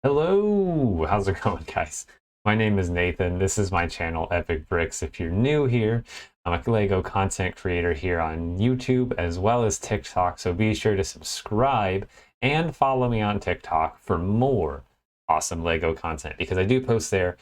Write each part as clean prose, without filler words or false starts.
Hello, how's it going, guys? My name is Nathan. This is my channel, Epic Bricks. If you're new here, I'm a LEGO content creator here on YouTube as well as TikTok, so be sure to subscribe and follow me on TikTok for more awesome LEGO content because I do post there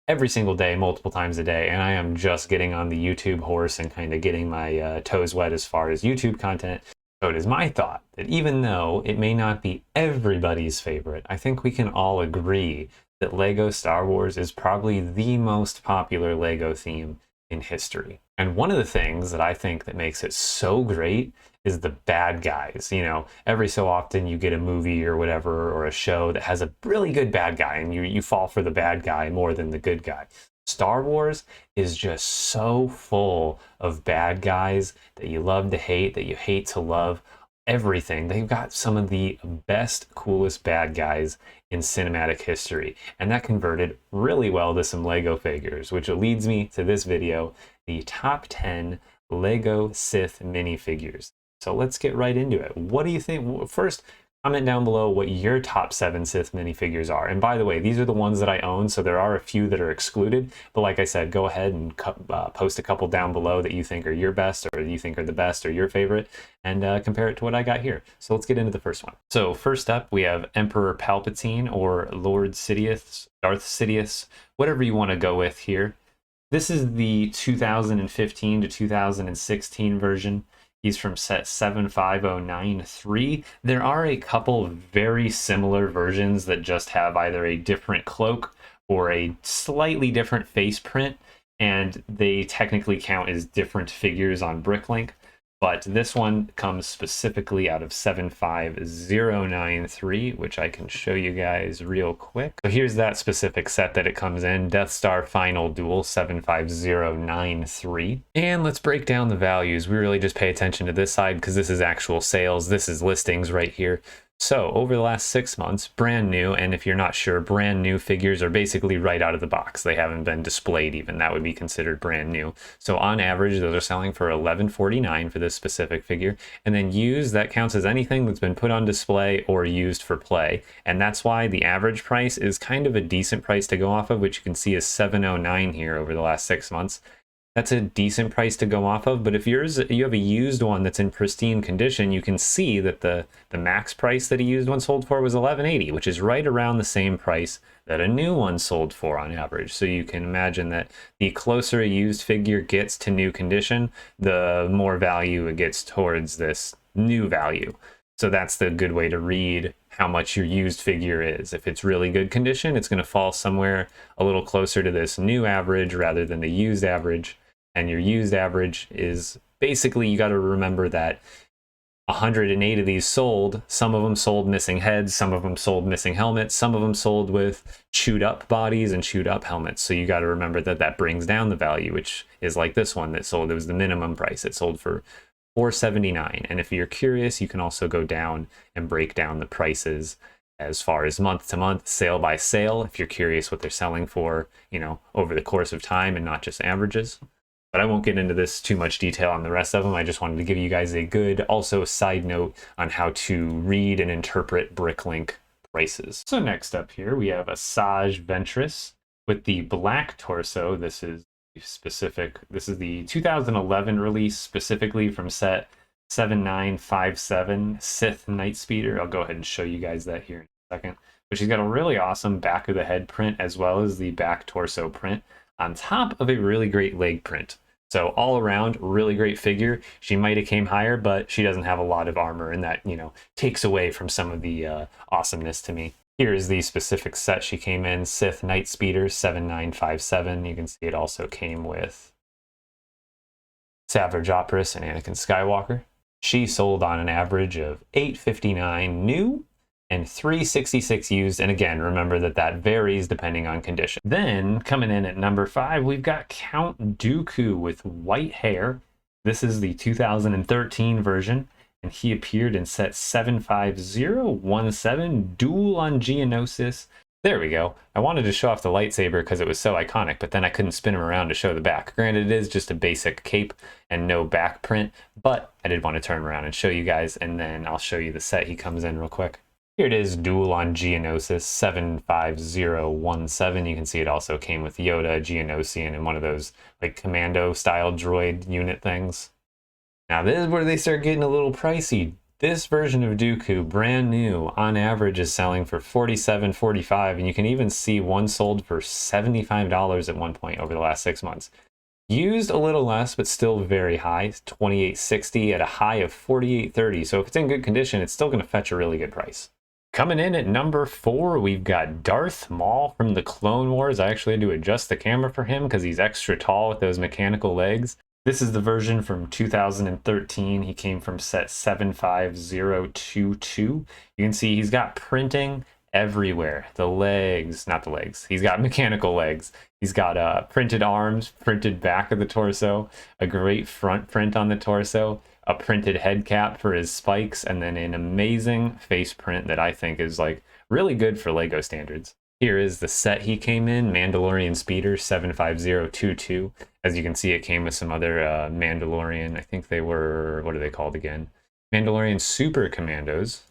every single day, multiple times a day, and I am just getting on the YouTube horse and kind of getting my toes wet as far as YouTube content. So it is my thought that even though it may not be everybody's favorite, I think we can all agree that LEGO Star Wars is probably the most popular LEGO theme in history. And one of the things that I think that makes it so great is the bad guys. You know, every so often you get a movie or whatever or a show that has a really good bad guy and you fall for the bad guy more than the good guy. Star Wars is just so full of bad guys that you love to hate, that you hate to love, everything. They've got some of the best, coolest bad guys in cinematic history. And that converted really well to some LEGO figures, which leads me to this video, the top 10 LEGO Sith minifigures. So let's get right into it. What do you think? First, comment down below what your top 7 Sith minifigures are. And by the way, these are the ones that I own, so there are a few that are excluded. But like I said, go ahead and post a couple down below that you think are your best or you think are the best or your favorite, and compare it to what I got here. So let's get into the first one. So first up, we have Emperor Palpatine or Lord Sidious, Darth Sidious, whatever you want to go with here. This is the 2015 to 2016 version. He's from set 75093. There are a couple very similar versions that just have either a different cloak or a slightly different face print, and they technically count as different figures on Bricklink. But this one comes specifically out of 75093, which I can show you guys real quick. So here's that specific set that it comes in, Death Star Final Duel 75093. And let's break down the values. We really just pay attention to this side because this is actual sales. This is listings right here. So over the last 6 months, brand new, and if you're not sure, brand new figures are basically right out of the box. They haven't been displayed even. That would be considered brand new. So on average, those are selling for $11.49 for this specific figure. And then used, that counts as anything that's been put on display or used for play. And that's why the average price is kind of a decent price to go off of, which you can see is $709 here over the last 6 months. That's a decent price to go off of, but if you have a used one that's in pristine condition, you can see that the max price that a used one sold for was $11.80, which is right around the same price that a new one sold for on average. So you can imagine that the closer a used figure gets to new condition, the more value it gets towards this new value. So that's the good way to read how much your used figure is. If it's really good condition, it's going to fall somewhere a little closer to this new average rather than the used average. And your used average is basically, you got to remember that 108 of these sold. Some of them sold missing heads, some of them sold missing helmets, some of them sold with chewed up bodies and chewed up helmets. So you got to remember that that brings down the value, which is like this one that sold. It was the minimum price. It sold for $479. And if you're curious, you can also go down and break down the prices as far as month to month, sale by sale, if you're curious what they're selling for, you know, over the course of time and not just averages. But I won't get into this too much detail on the rest of them. I just wanted to give you guys a good, also side note on how to read and interpret Bricklink prices. So next up here, we have Ashajj Ventress with the black torso. This is the 2011 release, specifically from set 7957 Sith Nightspeeder. I'll go ahead and show you guys that here in a second. But she's got a really awesome back of the head print as well as the back torso print on top of a really great leg print. So all around, really great figure. She might have came higher, but she doesn't have a lot of armor, and that, you know, takes away from some of the awesomeness to me. Here is the specific set she came in, Sith Nightspeeder 7957. You can see it also came with Savage Opress and Anakin Skywalker. She sold on an average of $859 new and $366 used, and again, remember that that varies depending on condition. Then, coming in at number 5, we've got Count Dooku with white hair. This is the 2013 version, and he appeared in set 75017, Duel on Geonosis. There we go. I wanted to show off the lightsaber because it was so iconic, but then I couldn't spin him around to show the back. Granted, it is just a basic cape and no back print, but I did want to turn around and show you guys, and then I'll show you the set he comes in real quick. Here it is, Duel on Geonosis 75017. You can see it also came with Yoda, Geonosian, and one of those like commando style droid unit things. Now this is where they start getting a little pricey. This version of Dooku, brand new, on average is selling for $47.45, and you can even see one sold for $75 at one point over the last 6 months. Used a little less, but still very high, $28.60 at a high of $48.30. So if it's in good condition, it's still going to fetch a really good price. Coming in at number 4, we've got Darth Maul from the Clone Wars. I actually had to adjust the camera for him because he's extra tall with those mechanical legs. This is the version from 2013. He came from set 75022. You can see he's got printing everywhere. The legs, not the legs. He's got mechanical legs. He's got printed arms, printed back of the torso, a great front print on the torso, a printed head cap for his spikes, and then an amazing face print that I think is like really good for LEGO standards. Here is the set he came in, Mandalorian Speeder 75022. As you can see, it came with some other Mandalorian, I think they were, what are they called again? Mandalorian Super Commandos.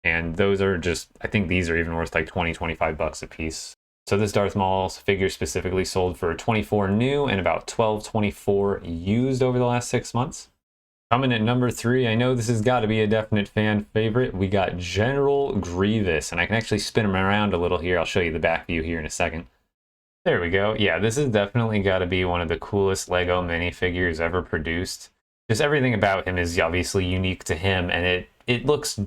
And those are just, I think these are even worth like 20-25 bucks a piece. So this Darth Maul figure specifically sold for 24 new and about 12.24 used over the last 6 months. Coming at number 3, I know this has got to be a definite fan favorite. We got General Grievous, and I can actually spin him around a little here. I'll show you the back view here in a second. There we go. Yeah, this has definitely got to be one of the coolest LEGO minifigures ever produced. Just everything about him is obviously unique to him, and it looks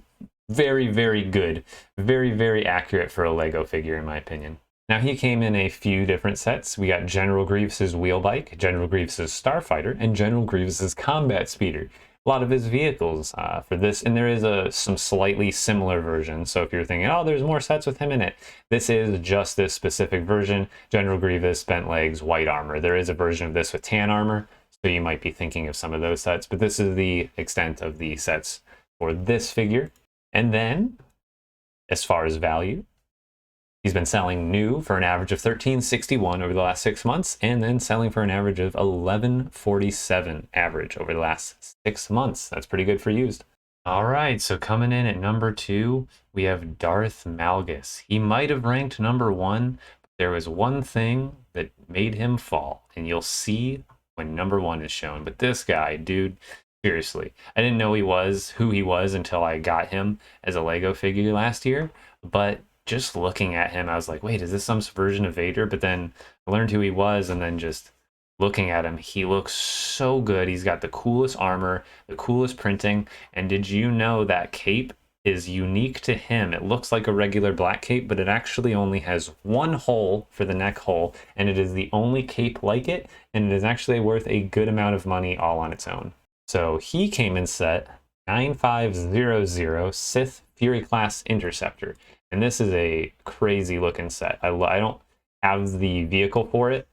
very, very good. Very, very accurate for a LEGO figure, in my opinion. Now, he came in a few different sets. We got General Grievous's wheel bike, General Grievous's starfighter, and General Grievous's combat speeder. A lot of his vehicles for this, and there is some slightly similar versions. So if you're thinking, oh, there's more sets with him in it, this is just this specific version. General Grievous, bent legs, white armor. There is a version of this with tan armor, so you might be thinking of some of those sets, but this is the extent of the sets for this figure. And then, as far as value, he's been selling new for an average of $13.61 over the last 6 months, and then selling for an average of $11.47 average over the last 6 months. That's pretty good for used. All right, so coming in at number 2, we have Darth Malgus. He might have ranked number 1, but there was one thing that made him fall, and you'll see when number 1 is shown. But this guy, dude, seriously, I didn't know who he was until I got him as a LEGO figure last year, but just looking at him, I was like, wait, is this some version of Vader? But then I learned who he was, and then just looking at him, he looks so good. He's got the coolest armor, the coolest printing, and did you know that cape is unique to him? It looks like a regular black cape, but it actually only has one hole for the neck hole, and it is the only cape like it, and it is actually worth a good amount of money all on its own. So he came in set 9500 Sith Fury Class Interceptor. And this is a crazy looking set. I don't have the vehicle for it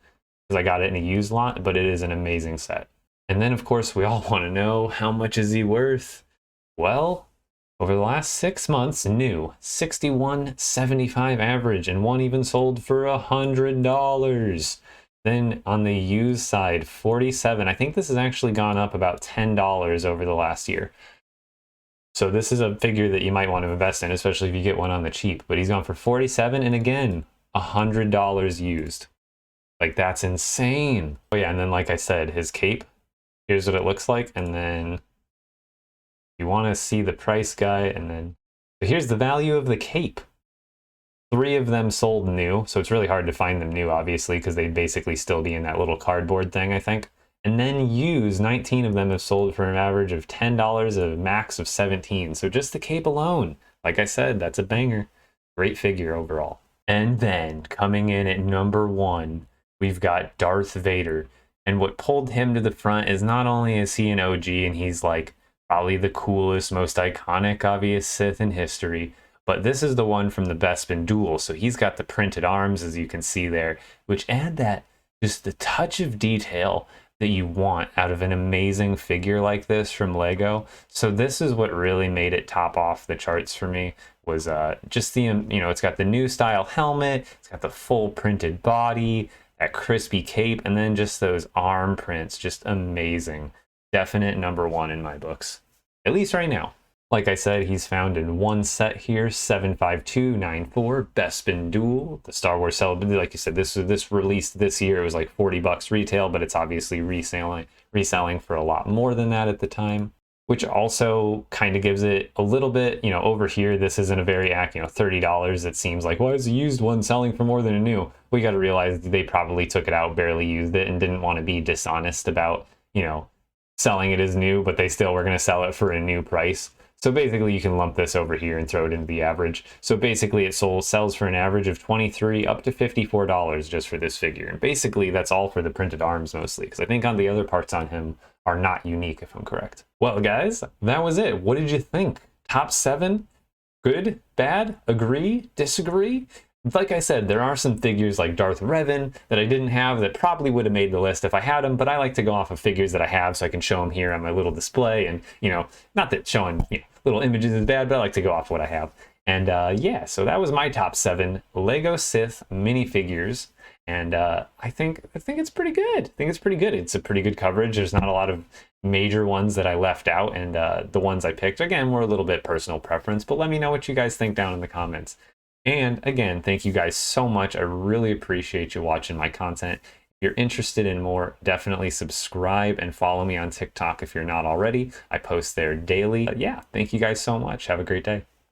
because I got it in a used lot, but it is an amazing set. And then, of course, we all want to know, how much is he worth? Well, over the last 6 months, new, $61.75 average, and one even sold for $100. Then on the used side, $47. I think this has actually gone up about $10 over the last year. So this is a figure that you might want to invest in, especially if you get one on the cheap. But he's gone for $47, and again, $100 used. Like, that's insane. Oh yeah, and then like I said, his cape, here's what it looks like. And then you want to see the price guide, and then but here's the value of the cape. 3 of them sold new, so it's really hard to find them new, obviously, because they'd basically still be in that little cardboard thing, I think. And then used, 19 of them have sold for an average of $10, a max of 17. So just the cape alone, like I said, that's a banger. Great figure overall. And then coming in at number 1, we've got Darth Vader. And what pulled him to the front is not only is he an OG and he's like probably the coolest, most iconic, obvious Sith in history, but this is the one from the Bespin Duel. So he's got the printed arms, as you can see there, which add that just the touch of detail that you want out of an amazing figure like this from LEGO. So this is what really made it top off the charts for me, was just the, it's got the new style helmet, it's got the full printed body, that crispy cape, and then just those arm prints, just amazing. Definite number 1 in my books, at least right now. Like I said, he's found in one set here, 75294, Bespin Duel, the Star Wars Celebrity. Like you said, this released this year. It was like 40 bucks retail, but it's obviously reselling for a lot more than that at the time, which also kind of gives it a little bit, over here, this isn't a very $30. It seems like, why is a used one selling for more than a new? We got to realize they probably took it out, barely used it, and didn't want to be dishonest about, selling it as new, but they still were going to sell it for a new price. So basically you can lump this over here and throw it into the average. So basically it sells for an average of $23 up to $54 just for this figure. And basically that's all for the printed arms mostly, because I think on the other parts on him are not unique, if I'm correct. Well, guys, that was it. What did you think? Top 7? Good? Bad? Agree? Disagree? Like I said, there are some figures like Darth Revan that I didn't have that probably would have made the list if I had them, but I like to go off of figures that I have so I can show them here on my little display. And, not that showing little images is bad, but I like to go off what I have. And yeah, so that was my top 7 LEGO Sith minifigures. And I think it's pretty good. I think it's pretty good. It's a pretty good coverage. There's not a lot of major ones that I left out, and the ones I picked, again, were a little bit personal preference, but let me know what you guys think down in the comments. And again, thank you guys so much. I really appreciate you watching my content. If you're interested in more, definitely subscribe and follow me on TikTok if you're not already. I post there daily. Yeah, thank you guys so much. Have a great day.